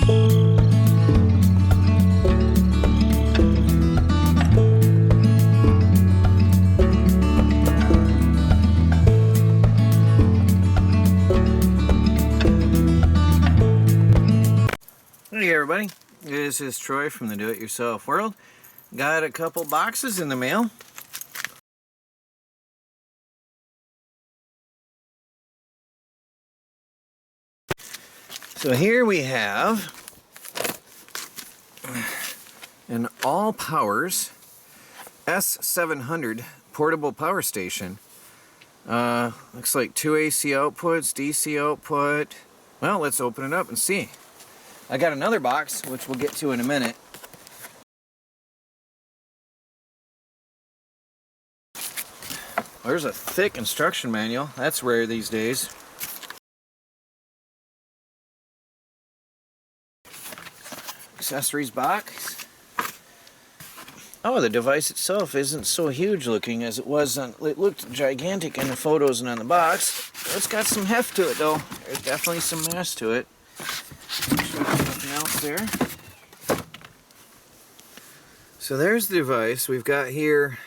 Hey everybody, this is Troy from the Do-It-Yourself World. Got a couple boxes in the mail. So here we have an AllPowers S700 portable power station. Looks like 2 AC outputs, DC output. Well, let's open it up and see. I got another box, which we'll get to in a minute. There's a thick instruction manual. That's rare these days. Accessories box. Oh, the device itself isn't so huge looking as it was on. It looked gigantic in the photos and on the box. It's got some heft to it though. There's definitely some mass to it. Nothing else there. So there's the device we've got here.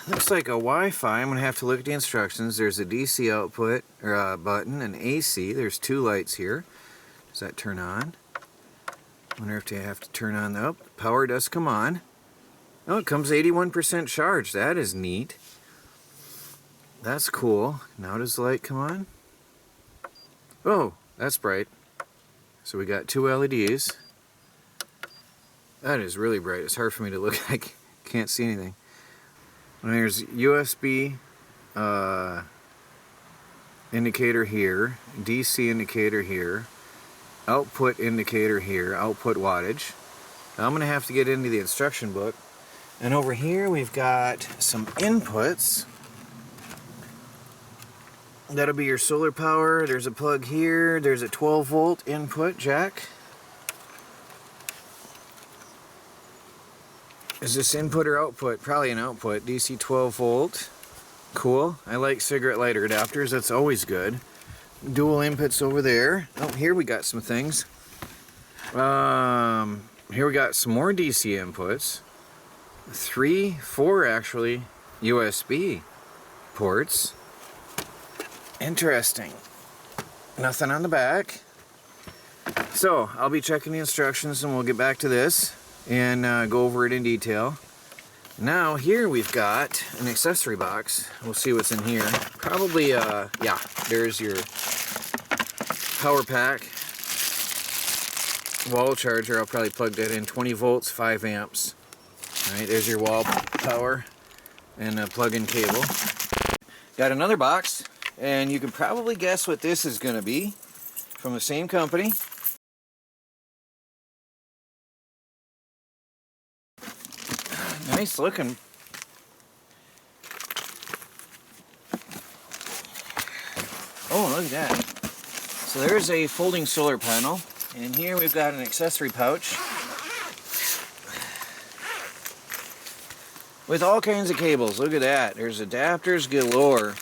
Looks like a Wi-Fi. I'm gonna have to look at the instructions. There's a DC output or button, and AC. There's two lights here. Does that turn on? Wonder if they have to turn on the power does come on. Oh, it comes 81% charged. That is neat. That's cool. Now does the light come on? Oh, that's bright. So we got two LEDs. That is really bright. It's hard for me to look. I can't see anything. And there's USB indicator here, DC indicator here, output indicator here, output wattage. Now I'm going to have to get into the instruction book. And over here we've got some inputs. That'll be your solar power. There's a plug here. There's a 12 volt input jack. Is this input or output? Probably an output. DC 12 volt. Cool. I like cigarette lighter adapters. That's always good. Dual inputs over there. Oh, here we got some things. Here we got some more DC inputs. 4 actually USB ports. Interesting. Nothing on the back. So I'll be checking the instructions and we'll get back to this and go over it in detail. Now here we've got an accessory box. We'll see what's in here. Probably yeah, there's your power pack, wall charger. I'll probably plug that in. 20 volts, 5 amps. All right, there's your wall power and a plug-in cable. Got another box. And you can probably guess what this is going to be from the same company. Nice looking. Oh, look at that. So there's a folding solar panel. And here we've got an accessory pouch with all kinds of cables. Look at that. There's adapters galore.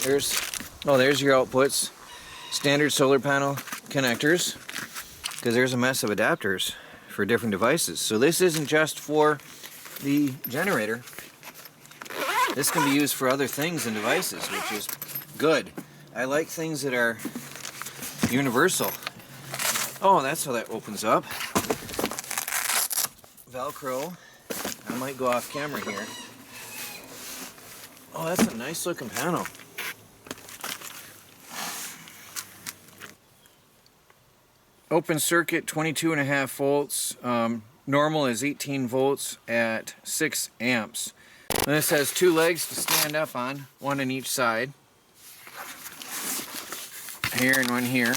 There's your outputs, standard solar panel connectors, because there's a mess of adapters for different devices. So this isn't just for the generator. This can be used for other things and devices, which is good. I like things that are universal. Oh, that's how that opens up. Velcro. I might go off camera here. Oh, that's a nice looking panel. Open circuit 22.5 volts. Normal is 18 volts at 6 amps. And this has 2 legs to stand up on, one on each side. Here and one here.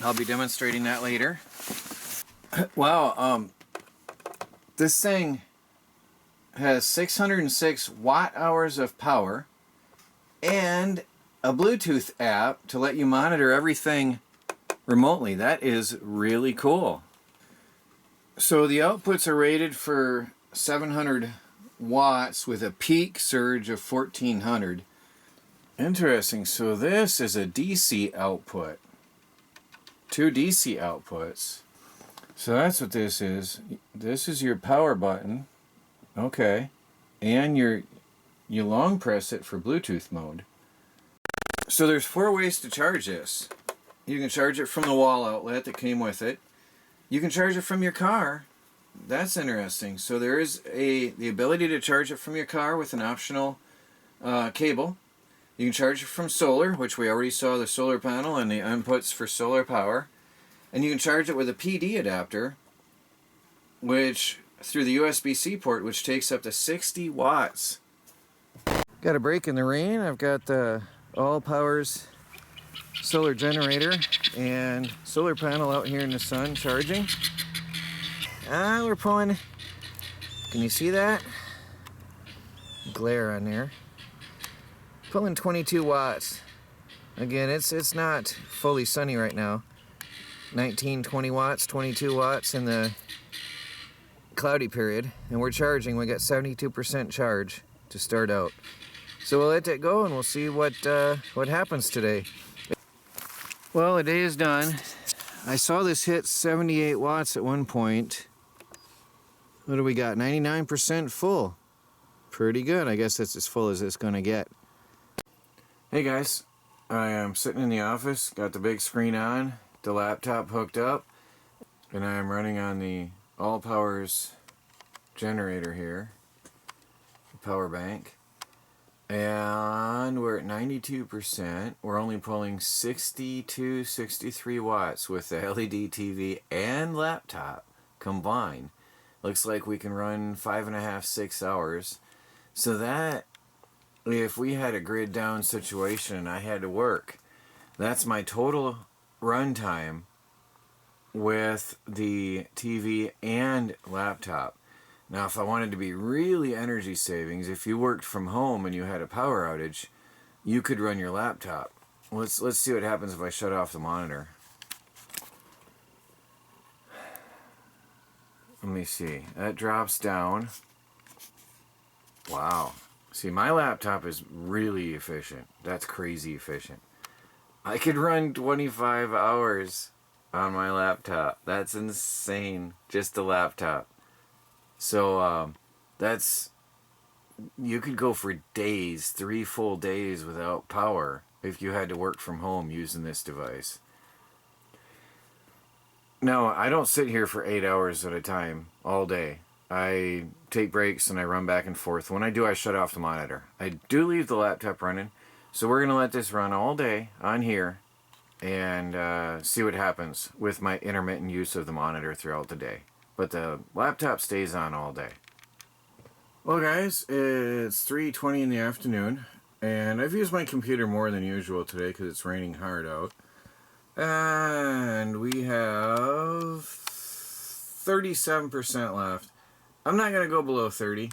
I'll be demonstrating that later. Wow, this thing has 606 watt hours of power and a Bluetooth app to let you monitor everything remotely. That is really cool. So the outputs are rated for 700 watts with a peak surge of 1400. Interesting. So this is a DC output. two DC outputs. So that's what this is. This is your power button. Okay. And you long press it for Bluetooth mode. So there's 4 ways to charge this. You can charge it from the wall outlet that came with it. You can charge it from your car. That's interesting. So there is the ability to charge it from your car with an optional cable. You can charge it from solar, which we already saw the solar panel and the inputs for solar power. And you can charge it with a PD adapter, which through the USB-C port, which takes up to 60 watts. Got a break in the rain. I've got the AllPowers solar generator and solar panel out here in the sun charging. We're pulling, can you see that? Glare on there. Pulling 22 watts. Again, it's not fully sunny right now. 19, 20 watts, 22 watts in the cloudy period. And we're charging, we got 72% charge to start out. So we'll let that go and we'll see what happens today. Well, the day is done. I saw this hit 78 watts at one point. What do we got? 99% full. Pretty good. I guess that's as full as it's going to get. Hey guys, I am sitting in the office, got the big screen on, the laptop hooked up, and I am running on the AllPowers generator here, the power bank. And we're at 92%. We're only pulling 62, 63 watts with the LED TV and laptop combined. Looks like we can run 5.5, 6 hours. So that, if we had a grid down situation and I had to work, that's my total run time with the TV and laptop. Now, if I wanted to be really energy savings, if you worked from home and you had a power outage, you could run your laptop. Let's see what happens if I shut off the monitor. Let me see. That drops down. Wow. See, my laptop is really efficient. That's crazy efficient. I could run 25 hours on my laptop. That's insane. Just the laptop. So, you could go for days, 3 full days without power if you had to work from home using this device. No, I don't sit here for 8 hours at a time all day. I take breaks and I run back and forth. When I do, I shut off the monitor. I do leave the laptop running, so we're going to let this run all day on here and see what happens with my intermittent use of the monitor throughout the day. But the laptop stays on all day. Well guys, it's 3:20 in the afternoon, and I've used my computer more than usual today because it's raining hard out. And we have 37% left. I'm not going to go below 30,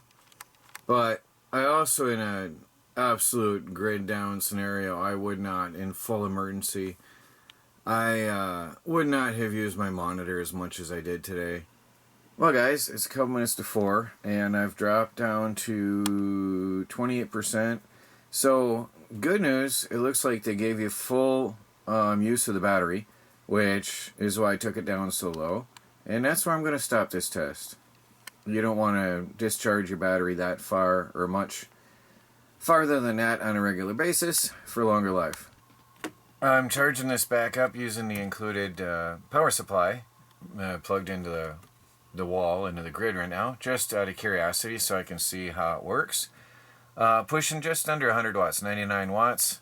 but I also, in an absolute grid down scenario, I would not, in full emergency, I would not have used my monitor as much as I did today. Well guys, it's a couple minutes to 4, and I've dropped down to 28%. So, good news, it looks like they gave you full use of the battery, which is why I took it down so low. And that's where I'm going to stop this test. You don't want to discharge your battery that far, or much farther than that on a regular basis for longer life. I'm charging this back up using the included power supply plugged into the wall, into the grid right now, just out of curiosity so I can see how it works. Pushing just under 100 watts, 99 watts.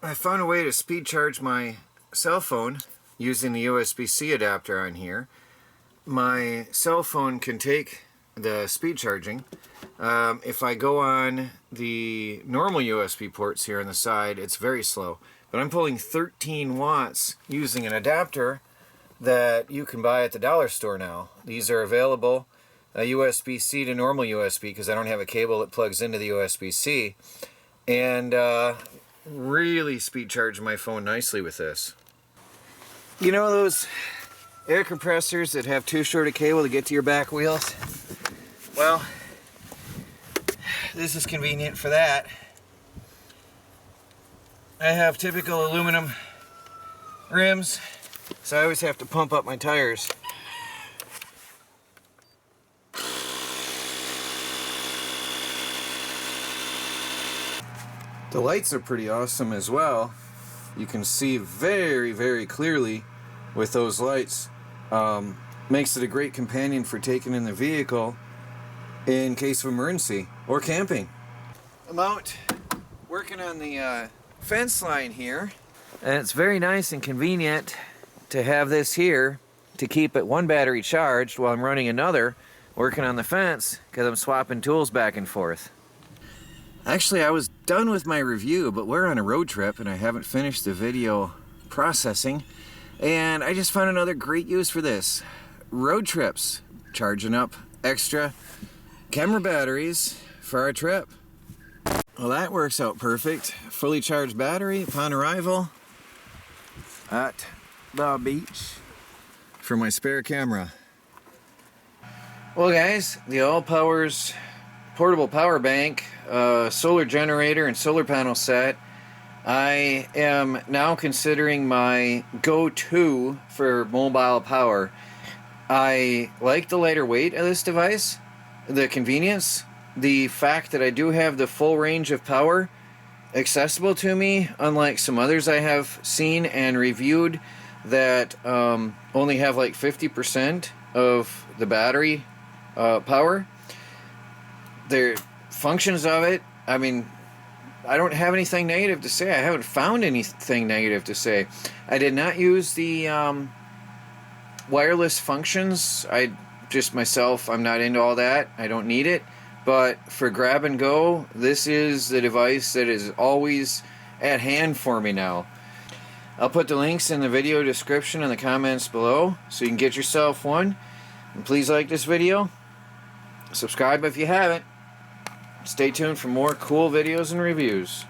I found a way to speed charge my cell phone using the USB-C adapter on here. My cell phone can take the speed charging. If I go on the normal USB ports here on the side, it's very slow. But I'm pulling 13 watts using an adapter that you can buy at the dollar store now. These are available USB-C to normal USB because I don't have a cable that plugs into the USB-C. And really speed charge my phone nicely with this. You know those air compressors that have too short a cable to get to your back wheels? Well, this is convenient for that. I have typical aluminum rims So I always have to pump up my tires. The lights are pretty awesome as well. You can see very, very clearly with those lights. Makes it a great companion for taking in the vehicle in case of emergency or camping. I'm out working on the fence line here, and it's very nice and convenient to have this here to keep it one battery charged while I'm running another working on the fence, because I'm swapping tools back and forth. Actually, I was done with my review, but we're on a road trip and I haven't finished the video processing, and I just found another great use for this. Road trips, charging up extra camera batteries for our trip. Well, that works out perfect. Fully charged battery upon arrival at the beach for my spare camera. Well guys, the AllPowers portable power bank, solar generator, and solar panel set, I am now considering my go-to for mobile power. I like the lighter weight of this device, the convenience, the fact that I do have the full range of power accessible to me, unlike some others I have seen and reviewed that only have like 50% of the battery power. The functions of it, I mean, I don't have anything negative to say. I haven't found anything negative to say. I did not use the wireless functions. I'm not into all that. I don't need it. But for grab and go, this is the device that is always at hand for me now. I'll put the links in the video description and the comments below so you can get yourself one. And please like this video. Subscribe if you haven't. Stay tuned for more cool videos and reviews.